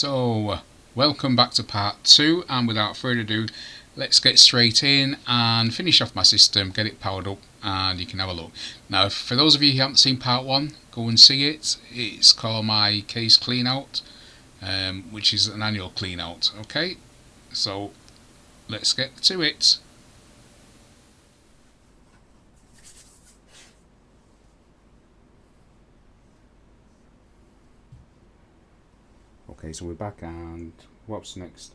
So, welcome back to part 2, and without further ado, let's get straight in and finish off my system, get it powered up, and you can have a look. Now, for those of you who haven't seen part 1, go and see it. It's called my case clean out, which is an annual clean out. Okay, so let's get to it. Okay, so we're back, and what's next?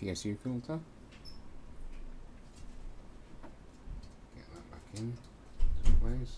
PSU filter. Get that back in place.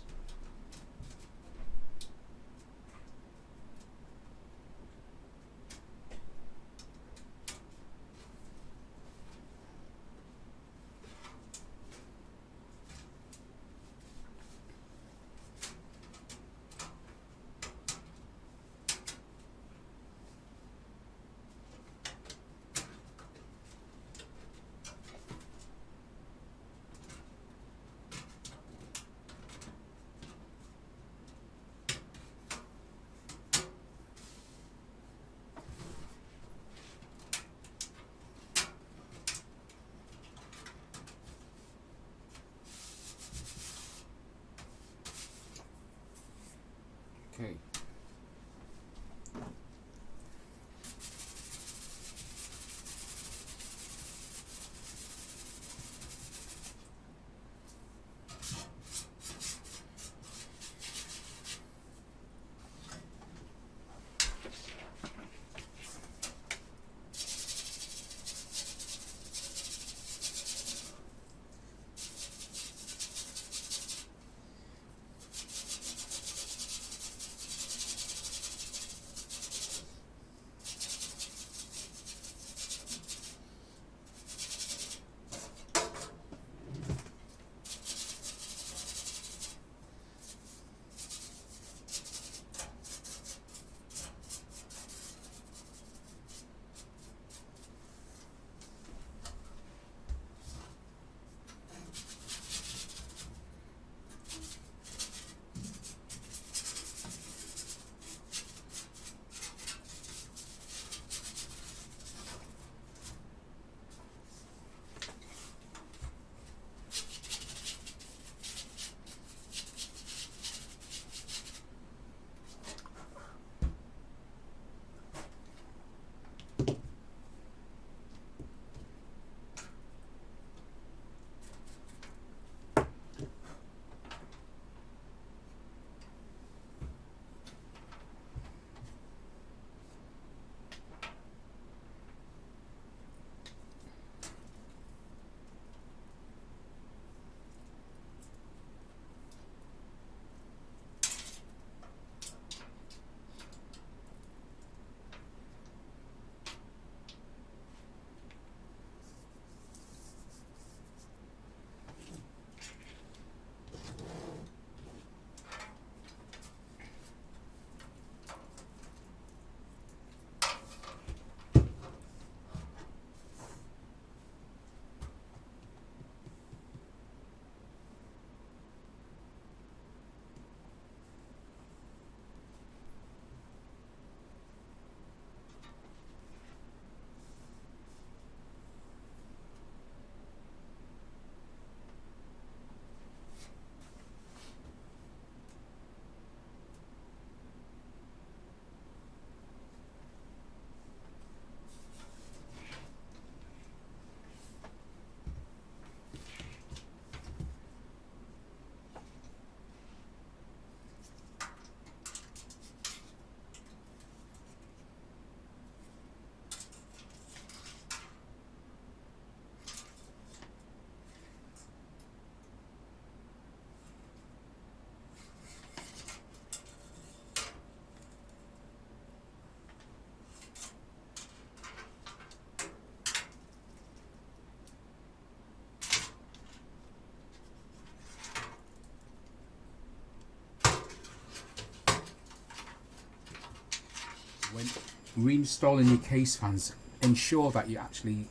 reinstalling your case fans, ensure that you actually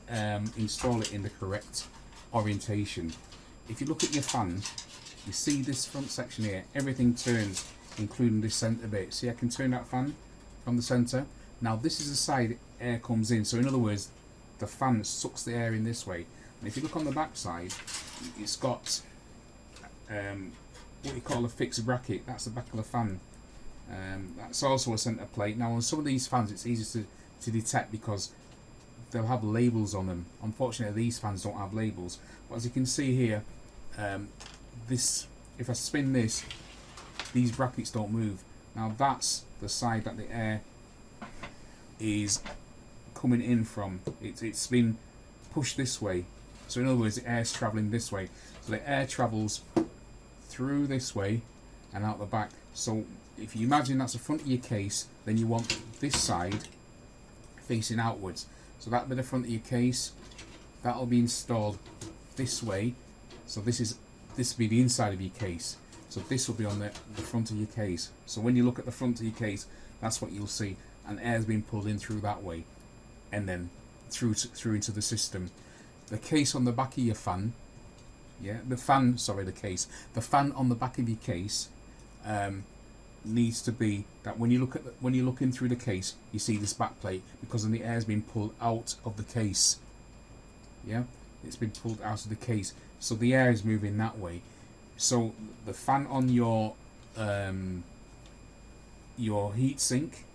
install it in the correct orientation. If you look at your fan, you see this front section here, everything turns, including this centre bit. See, I can turn that fan from the centre. Now this is the side air comes in, so in other words, the fan sucks the air in this way. And if you look on the back side, it's got what you call a fixed bracket. That's the back of the fan. That's also a centre plate. Now on some of these fans it's easy to detect because they'll have labels on them. Unfortunately these fans don't have labels, but as you can see here, this, if I spin this, these brackets don't move. Now that's the side that the air is coming in from. It's been pushed this way, so in other words the air's travelling this way, so the air travels through this way and out the back. So if you imagine that's the front of your case, then you want this side facing outwards. So that'll be the front of your case, that'll be installed this way. So this will be the inside of your case. So this will be on the front of your case. So when you look at the front of your case, that's what you'll see. And air's being pulled in through that way, and then through into the system. The case on the back of your fan, the fan on the back of your case needs to be that when you're looking through the case, you see this back plate, because then the air's been pulled out of the case. It's been pulled out of the case, so the air is moving that way. So the fan on your heat sink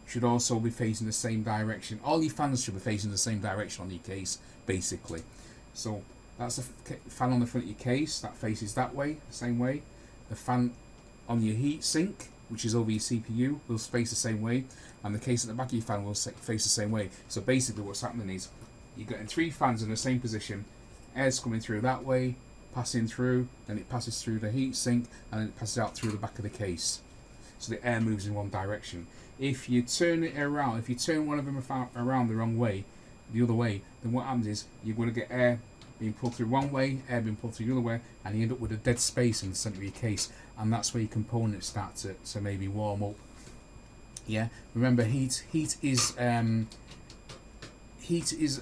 should also be facing the same direction. All your fans should be facing the same direction on your case, basically. So that's the fan on the front of your case, that faces that way, the same way. The fan on your heat sink, which is over your CPU, will face the same way, and the case at the back of your fan will face the same way. So basically what's happening is you're getting three fans in the same position, air's coming through that way, passing through, then it passes through the heat sink, and then it passes out through the back of the case. So the air moves in one direction. If you turn it around, if you turn one of them around the wrong way, the other way, then what happens is you're going to get air being pulled through one way, air being pulled through the other way, and you end up with a dead space in the centre of your case, and that's where your components start to maybe warm up. Remember, heat is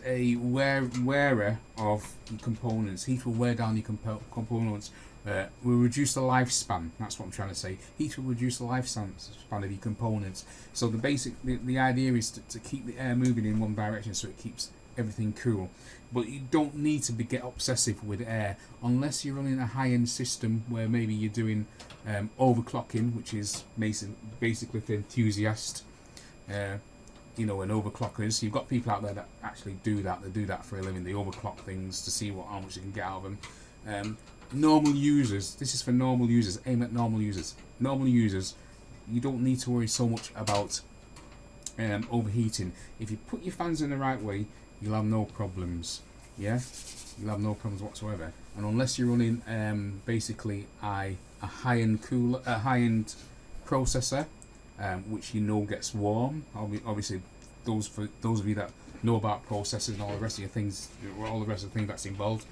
a wearer of your components. Heat will wear down your components. Will reduce the lifespan. That's what I'm trying to say. Heat will reduce the lifespan of your components. So the idea is to keep the air moving in one direction, so it keeps everything cool. But you don't need to get obsessive with air unless you're running a high-end system where maybe you're doing overclocking, which is basically for enthusiasts. And overclockers. You've got people out there that actually do that. They do that for a living. They overclock things to see how much you can get out of them. Normal users, this is for normal users, aim at normal users. Normal users, you don't need to worry so much about overheating. If you put your fans in the right way, you'll have no problems. You'll have no problems whatsoever. And unless you're running basically a high-end processor, which gets warm. Obviously, those of you that know about processors and all the rest of the things that's involved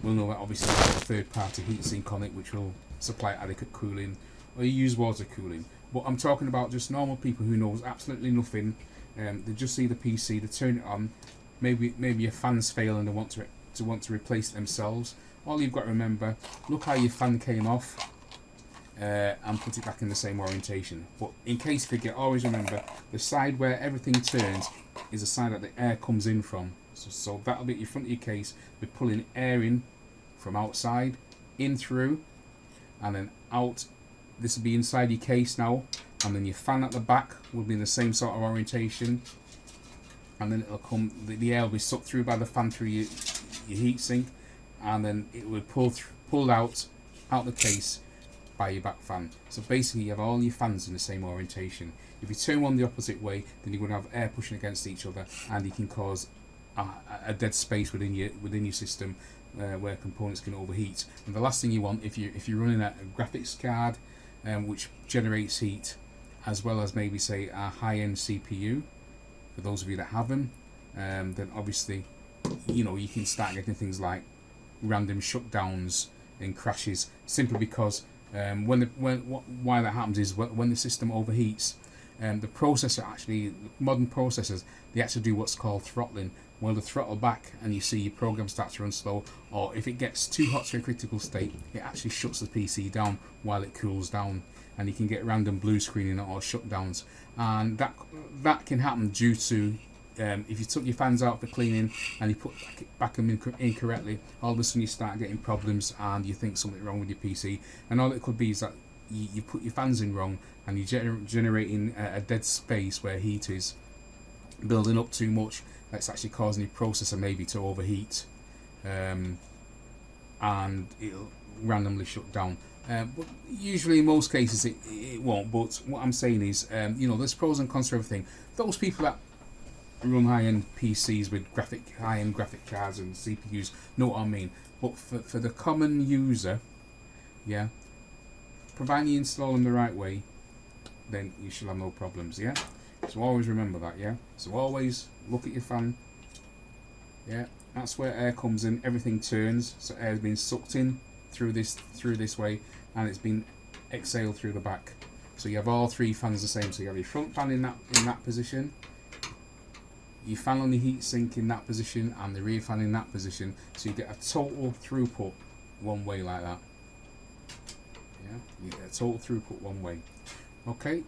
will know that obviously there's a third-party heatsink on it which will supply adequate cooling, or you use water cooling. But I'm talking about just normal people who knows absolutely nothing. They just see the PC, they turn it on. Maybe your fans fail and they want to replace it themselves. All you've got to remember: look how your fan came off. And put it back in the same orientation. But in case you forget, always remember the side where everything turns is the side that the air comes in from. So that'll be at your front of your case. We're pulling air in from outside, in through, and then out. This will be inside your case now, and then your fan at the back will be in the same sort of orientation, and then it'll come. The air will be sucked through by the fan through your heat sink, and then it will pulled out the case by your back fan. So basically you have all your fans in the same orientation. If you turn one the opposite way, then you're going to have air pushing against each other, and you can cause a dead space within your system where components can overheat. And the last thing you want, if you're running a graphics card which generates heat, as well as maybe say a high-end CPU, for those of you that have them, then obviously you can start getting things like random shutdowns and crashes, simply because why that happens is when the system overheats, The processor actually, modern processors, they actually do what's called throttling. Well, the throttle back and you see your program starts to run slow, or if it gets too hot to a critical state, it actually shuts the PC down while it cools down, and you can get random blue screening or shutdowns, and that can happen due to if you took your fans out for cleaning and you put back them incorrectly, all of a sudden you start getting problems and you think something wrong with your PC, and all it could be is that you put your fans in wrong and you're generating a dead space where heat is building up too much. That's actually causing your processor maybe to overheat, and it'll randomly shut down. But usually, in most cases, it won't. But what I'm saying is, there's pros and cons for everything. Those people that run high-end PCs with high-end graphic cards and CPUs know what I mean. But for the common user, yeah, providing you install them the right way, then you should have no problems. Yeah. So always remember that, yeah? So always look at your fan. Yeah, that's where air comes in, everything turns, so air's been sucked in through this way, and it's been exhaled through the back. So you have all three fans the same. So you have your front fan in that position, your fan on the heat sink in that position, and the rear fan in that position. So you get a total throughput one way like that. Yeah, you get a total throughput one way. Okay.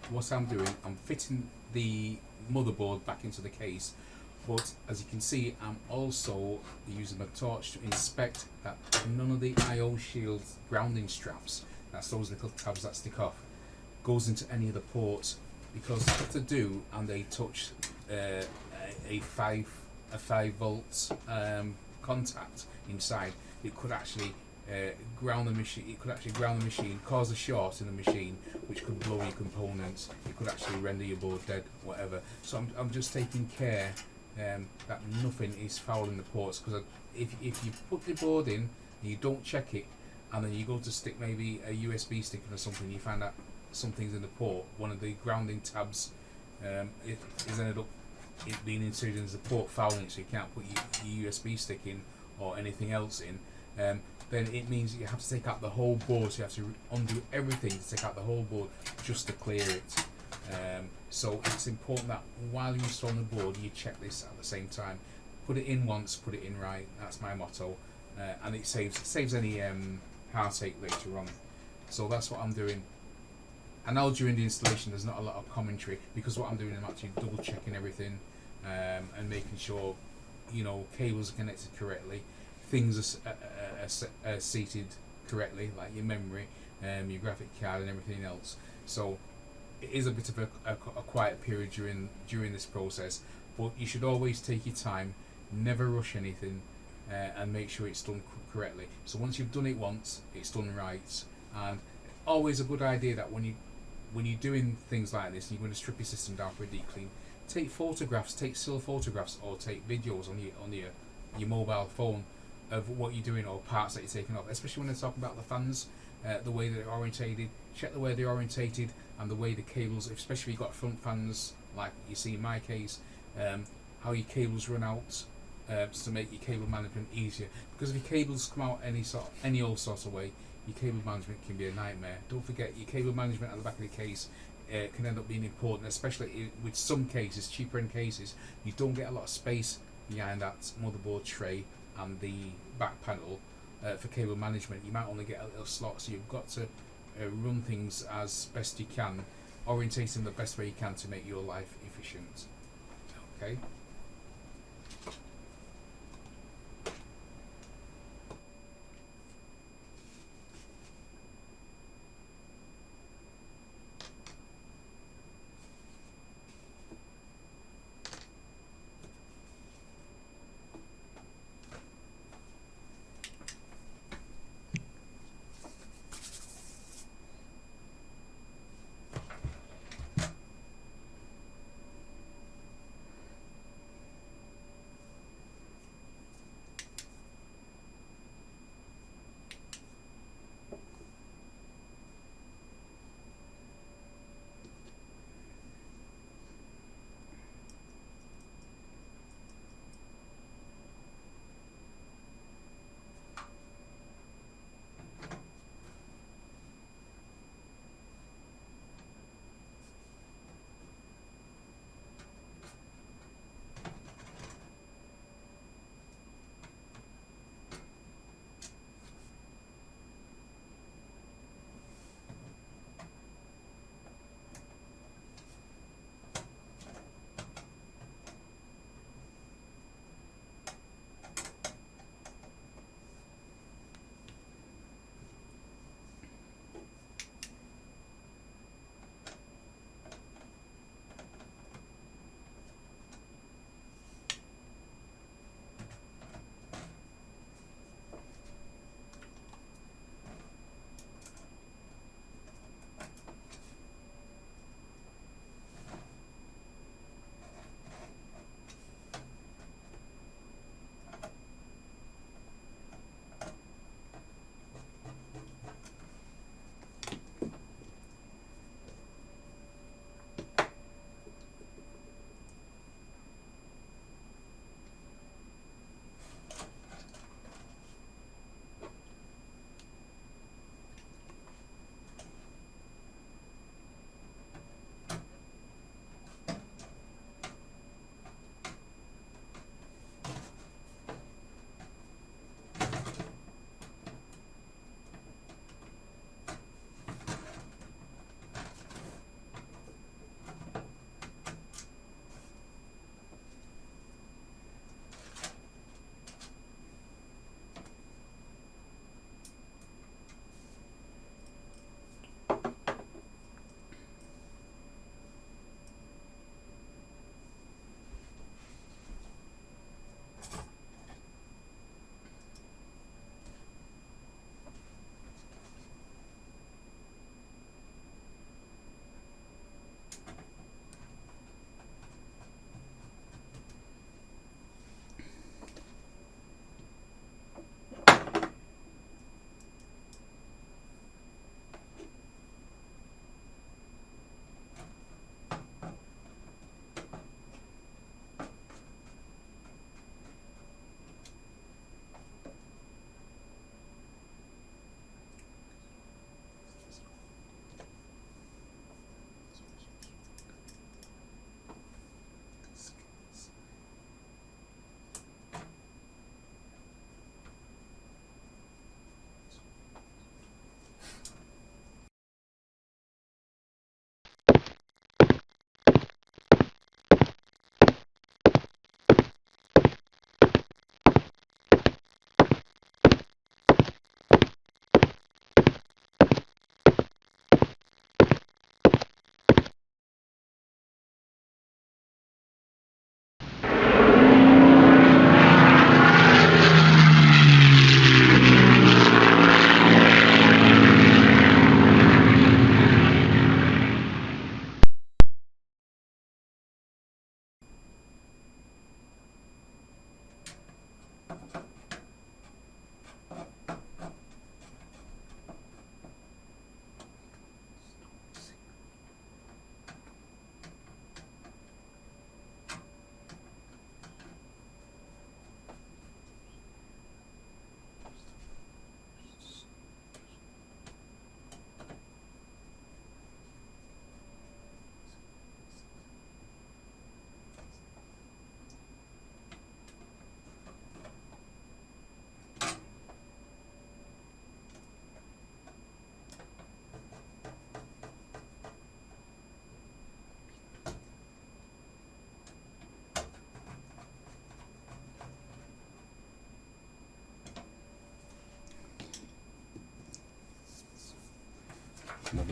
What I'm doing, I'm fitting the motherboard back into the case, but as you can see, I'm also using a torch to inspect that none of the I/O shield grounding straps, that's those little tabs that stick off, goes into any of the ports, because if they do and they touch a 5 volt contact inside, it could actually ground the machine. It could actually ground the machine, cause a short in the machine, which could blow your components. It could actually render your board dead, whatever. So I'm just taking care that nothing is fouling the ports. Because if you put the board in and you don't check it, and then you go to stick maybe a USB stick in or something, you find out something's in the port. One of the grounding tabs it has ended up it being inserted as a port fouling it, so you can't put your USB stick in or anything else in. Then it means you have to take out the whole board, so you have to undo everything to take out the whole board just to clear it. So it's important that while you're installing the board, you check this at the same time. Put it in once, put it in right. That's my motto, and it saves any heartache later on. So that's what I'm doing. I know during the installation there's not a lot of commentary, because what I'm doing, I'm actually double checking everything and making sure cables are connected correctly, things are seated correctly, like your memory, your graphic card and everything else. So it is a bit of a quiet period during this process, but you should always take your time, never rush anything, and make sure it's done correctly. So once you've done it once, it's done right. And always a good idea that when you're doing things like this and you're going to strip your system down for a deep clean, take photographs, take still photographs, or take videos on your mobile phone of what you're doing or parts that you're taking off. Especially when they're talking about the fans, the way they're orientated. Check the way they're orientated and the way the cables, especially if you've got front fans like you see in my case, how your cables run out, to make your cable management easier. Because if your cables come out any old sort of way, your cable management can be a nightmare. Don't forget your cable management at the back of the case can end up being important, especially with some cases, cheaper end cases. You don't get a lot of space behind that motherboard tray and the back panel for cable management. You might only get a little slot, so you've got to run things as best you can, orientate them the best way you can to make your life efficient. Okay.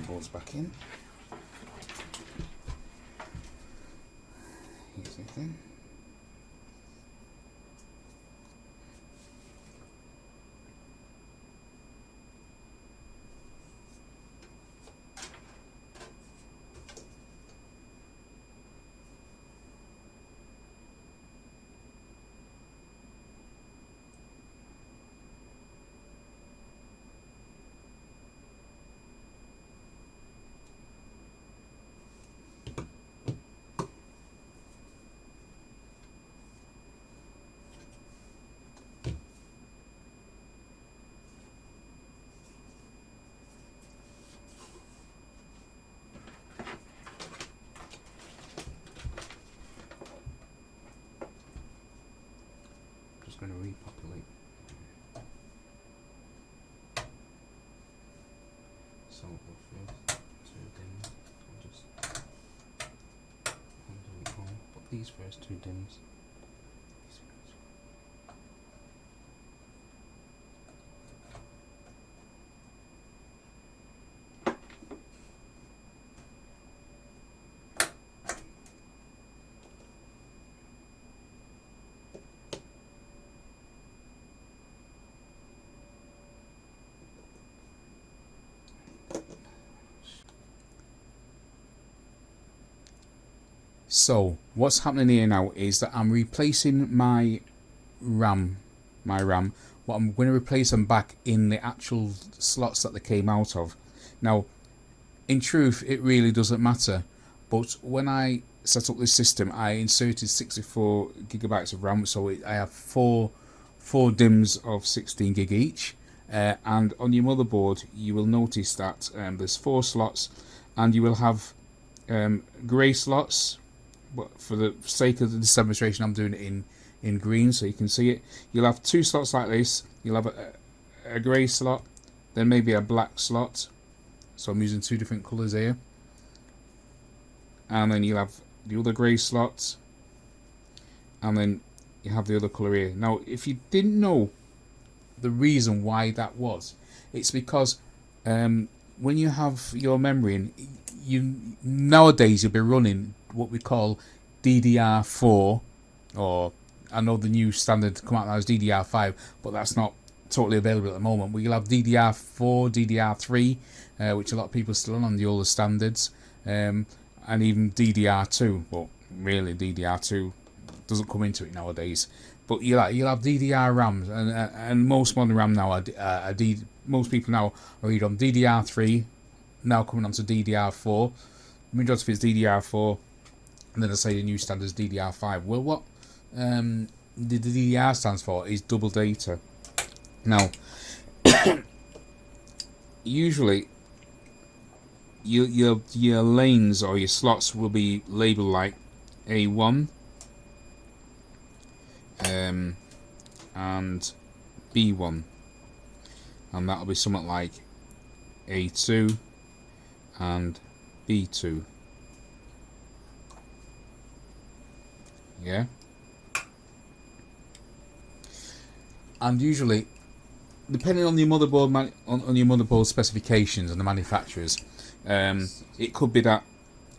motherboards back in. Here's it then. Just going to repopulate. So the first two dims, I'll just undo it all. Put these first two dims. So what's happening here now is that I'm replacing my RAM. What I'm going to replace them back in the actual slots that they came out of. Now, in truth, it really doesn't matter. But when I set up this system, I inserted 64 gigabytes of RAM, so I have four DIMMs of 16 gig each. And on your motherboard, you will notice that there's 4 slots, and you will have grey slots. But for the sake of this demonstration, I'm doing it in green so you can see it. You'll have 2 slots like this. You'll have a grey slot, then maybe a black slot. So I'm using 2 different colours here. And then you'll have the other grey slot, and then you have the other colour here. Now, if you didn't know the reason why that was, it's because when you have your memory in, nowadays you'll be running what we call DDR4, or I know the new standard come out now is DDR5, but that's not totally available at the moment. But you'll have DDR4, DDR3, which a lot of people are still on the older standards, and even DDR2. But really, DDR2 doesn't come into it nowadays. But you'll have DDR RAMs, and most modern RAM now most people now are either on DDR3, now coming on to DDR4. The majority of it's DDR4, and then I say the new standard is DDR5. Well, what the DDR stands for is double data. Now, usually your lanes or your slots will be labelled like A1 and B1, and that'll be something like A2 and B2. Yeah, and usually, depending on your motherboard on your motherboard specifications and the manufacturers, it could be that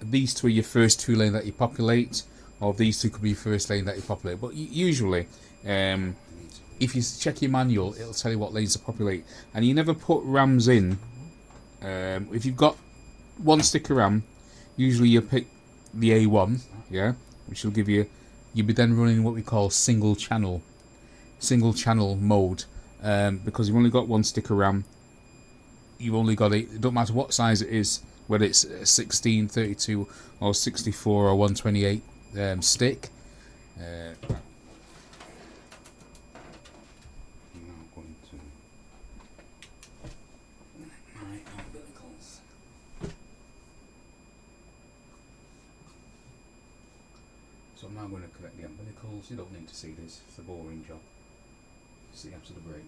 these 2 are your first 2 lanes that you populate, or these 2 could be your first lane that you populate. But usually, if you check your manual, it'll tell you what lanes to populate, and you never put RAMs in. If you've got 1 stick of RAM, usually you pick the A1, yeah, which will give you. You'll be then running what we call single channel mode, because you've only got 1 stick of RAM. You've only got it. It don't matter what size it is, whether it's 16, 32, or 64 or 128 stick. So I'm now going to collect the umbilicals. You don't need to see this, it's a boring job. See after the break.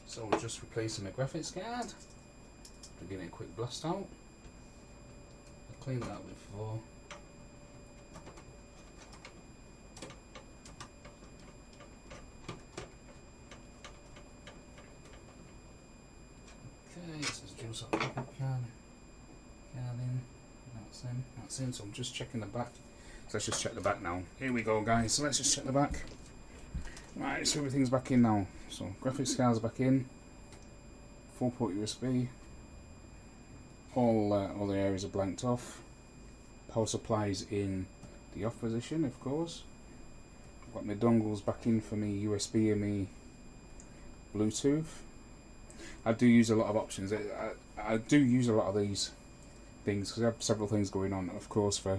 So we're just replacing my graphics card. We're getting a quick blast out. I cleaned that before. Okay, this is juice up card in. That's in. So I'm just checking the back. So let's just check the back now. Here we go, guys. So let's just check the back. Right, so everything's back in now. So graphics cards back in. 4-port USB. All the areas are blanked off. Power supply's in the off position, of course. I've got my dongles back in for me USB and me Bluetooth. I do use a lot of options. I do use a lot of these things because I have several things going on, of course, for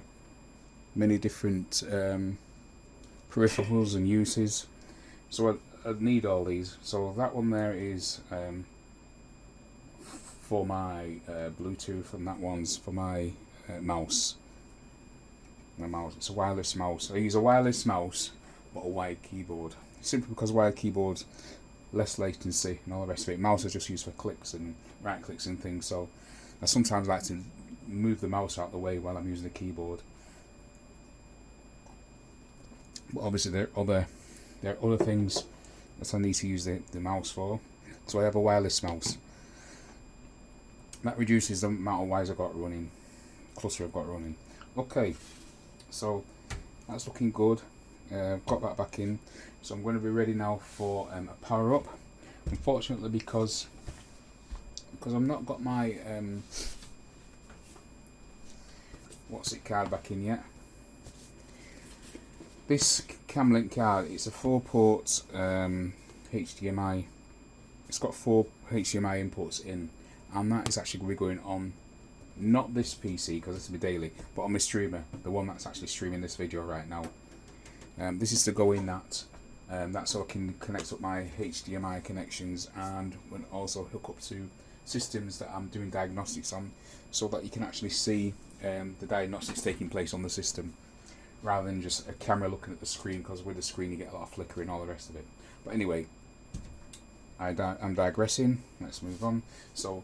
many different peripherals and uses. So I need all these. So that one there is for my Bluetooth, and that one's for my mouse. My mouse, it's a wireless mouse. I use a wireless mouse but a wired keyboard. Simply because wired keyboards less latency and all the rest of it. Mouse is just used for clicks and right clicks and things. So I sometimes like to move the mouse out of the way while I'm using the keyboard. But obviously there are other things that I need to use the mouse for. So I have a wireless mouse. That reduces the amount of wires I've got running, cluster I've got running. Okay, so that's looking good. Got that back in. So I'm going to be ready now for a power up. Unfortunately, because I've not got my card back in yet. This Camlink card, it's a 4-port HDMI. It's got 4 HDMI inputs in, and that is actually going to be going on not this PC because this will be daily, but on my streamer, the one that's actually streaming this video right now. This is to go in that. That's so I can connect up my HDMI connections and also hook up to systems that I'm doing diagnostics on, so that you can actually see the diagnostics taking place on the system, rather than just a camera looking at the screen, because with the screen you get a lot of flickering and all the rest of it. But anyway, I'm digressing. Let's move on. So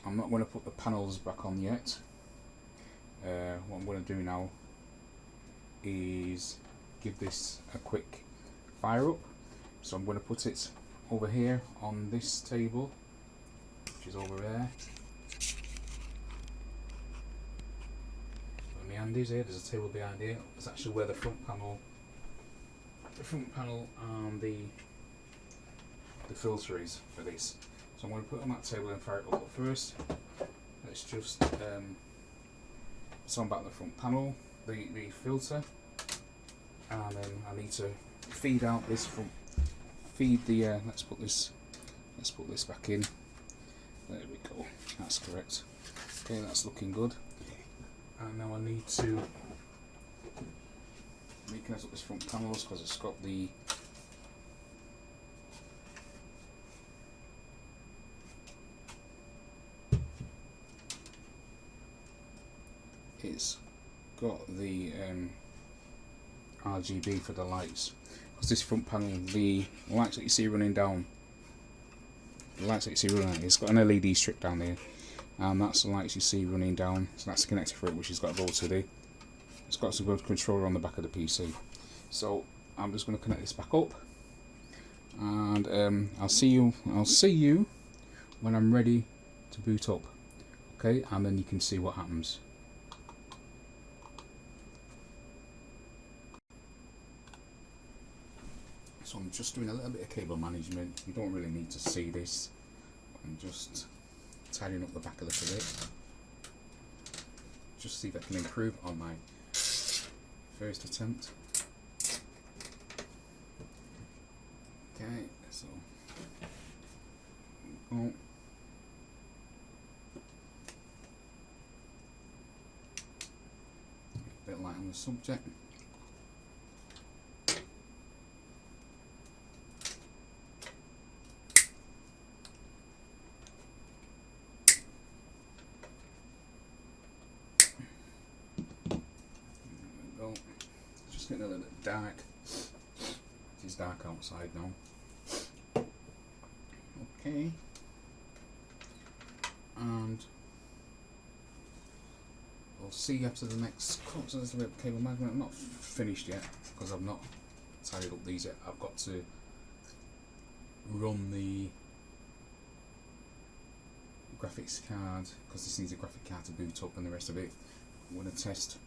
I'm not going to put the panels back on yet. What I'm going to do now is give this a quick fire up. So I'm going to put it over here on this table, which is over there. My handies here. There's a table behind here. It's actually where the front panel and the filter is for this. So I'm going to put it on that table and fire it up. But first, let's just sand back the front panel, the filter, and then I need to feed out this front. Feed the. Let's put this back in. There we go. That's correct. Okay, that's looking good. And now I need to reconnect up this front panels because it's got the RGB for the lights. Because this front panel, the lights that you see running down, it's got an LED strip down there, and that's the lights you see running down. So that's the connector for it, which has got a voltage. It's got some good controller on the back of the PC. So I'm just going to connect this back up, and I'll see you when I'm ready to boot up. Okay, and then you can see what happens. So I'm just doing a little bit of cable management. You don't really need to see this. I'm just tidying up the back a little bit. Just see if I can improve on my first attempt. Okay, so a bit light on the subject. Just getting a little bit dark. It is dark outside now. Okay. And we'll see after the next cut. So there's a bit of cable magnet. I'm not finished yet because I've not tidied up these yet. I've got to run the graphics card because this needs a graphic card to boot up and the rest of it. I'm going to test.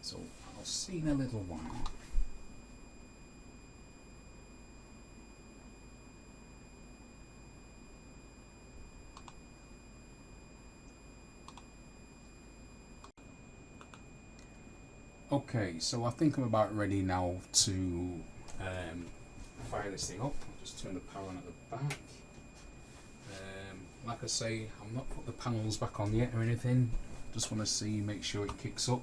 So I'll see in a little while. Okay, so I think I'm about ready now to fire this thing up. I'll just turn the power on at the back. Like I say, I'm not put the panels back on yet or anything. Just want to see, make sure it kicks up.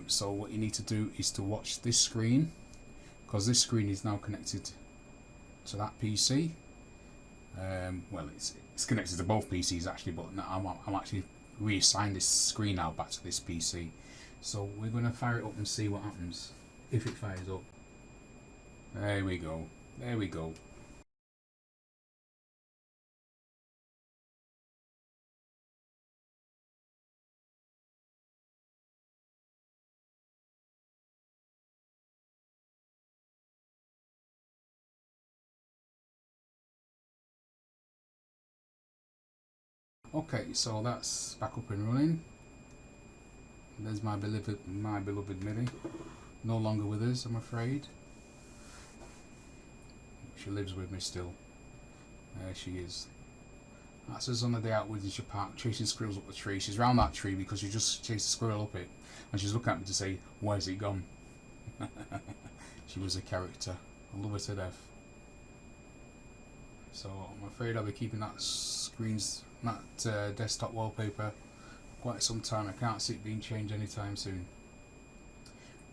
So what you need to do is to watch this screen, because this screen is now connected to that PC. Well, it's connected to both PCs actually, but I'm actually reassigned this screen now back to this PC. So we're going to fire it up and see what happens if it fires up. There we go. There we go. Okay, so that's back up and running. There's my beloved Millie. No longer with us, I'm afraid. She lives with me still. There she is. That's us on the day out with the park, chasing squirrels up the tree. She's round that tree because she just chased a squirrel up it, and she's looking at me to say, "Where's it gone?" She was a character. I love her to death. So I'm afraid I'll be keeping that desktop wallpaper quite some time. I can't see it being changed anytime soon.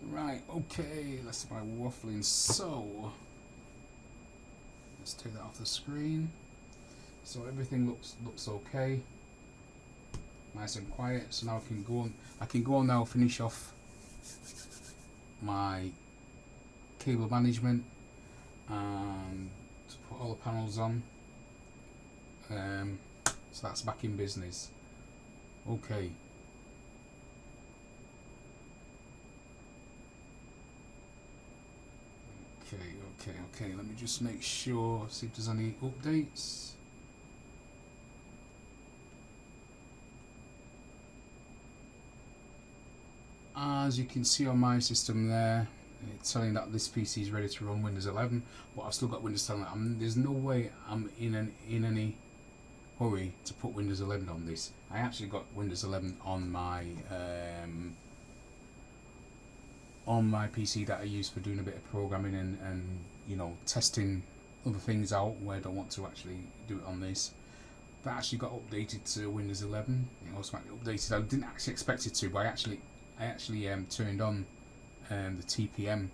Right, okay, let's do my waffling. So let's take that off the screen. So everything looks okay, nice and quiet. So now I can go on now, finish off my cable management and put all the panels on. So that's back in business. Okay. Okay. Let me just make sure, see if there's any updates. As you can see on my system there, it's telling that this PC is ready to run Windows 11, but I've still got Windows 10. There's no way I'm in any hurry to put Windows 11 on this. I actually got Windows 11 on my PC that I use for doing a bit of programming and you know, testing other things out where I don't want to actually do it on this. That actually got updated to Windows 11. It automatically updated. I didn't actually expect it to, but I actually turned on the TPM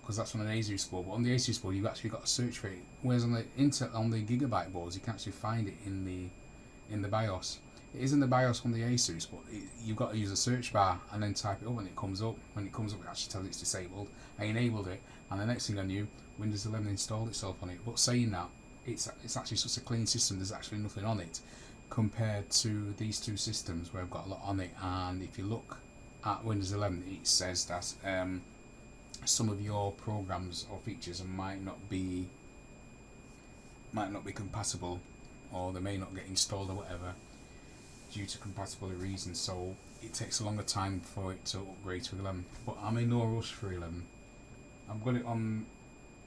because that's on an Asus board. But on the Asus board, you've actually got to search for it. Whereas on the Gigabyte boards, you can actually find it in the BIOS. It is in the BIOS on the Asus, but you've got to use a search bar and then type it up, and it comes up. When it comes up, it actually tells you it's disabled. I enabled it, and the next thing I knew, Windows 11 installed itself on it. But saying that, it's actually such a clean system. There's actually nothing on it compared to these two systems where I've got a lot on it. And if you look at Windows 11, it says that some of your programs or features might not be compatible, or they may not get installed or whatever due to compatibility reasons. So it takes a longer time for it to upgrade to 11. But I'm in no rush for 11. I've got it on,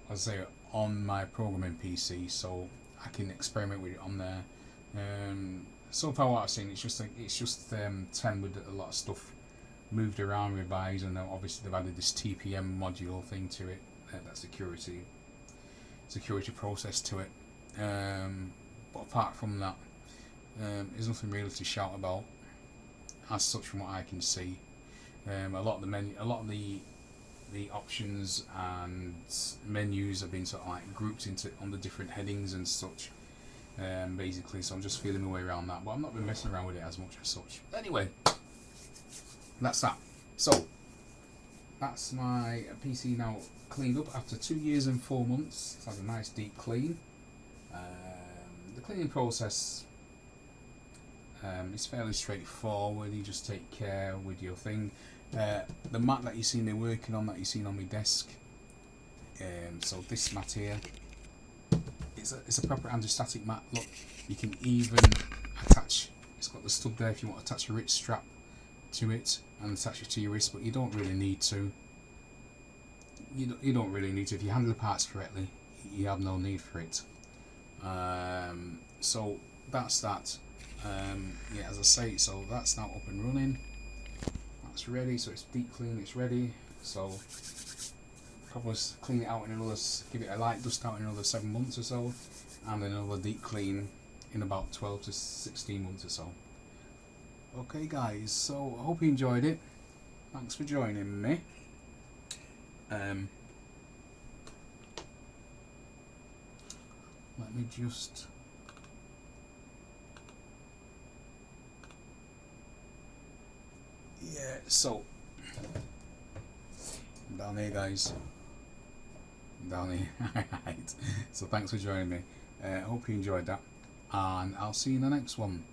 as I say, on my programming PC, so I can experiment with it on there. So far, what I've seen, it's just 10 with a lot of stuff moved around, revised, and obviously they've added this TPM module thing to it, that security process to it. But apart from that, there's nothing really to shout about as such from what I can see. A lot of the options and menus have been sort of like grouped into on the different headings and such. Basically, so I'm just feeling my way around that, but I'm not been messing around with it as much as such. Anyway, that's that. So that's my PC now cleaned up after 2 years and 4 months. It's had a nice deep clean. cleaning process, it's fairly straightforward. You just take care with your thing. The mat that you see me working on, that you seen on my desk, so this mat here, it's a proper anti-static mat. Look, you can even attach, it's got the stub there if you want to attach a wrist strap to it and attach it to your wrist, but you don't really need to. You don't really need to. If you handle the parts correctly, you have no need for it. So that's that. Yeah, as I say, so that's now up and running. That's ready, so it's deep clean, it's ready. So probably clean it out in another, give it a light dust out in another 7 months or so, and another deep clean in about 12 to 16 months or so. Okay guys, so I hope you enjoyed it. Thanks for joining me. Let me just so down here guys, down here. Alright, so thanks for joining me. Hope you enjoyed that, and I'll see you in the next one.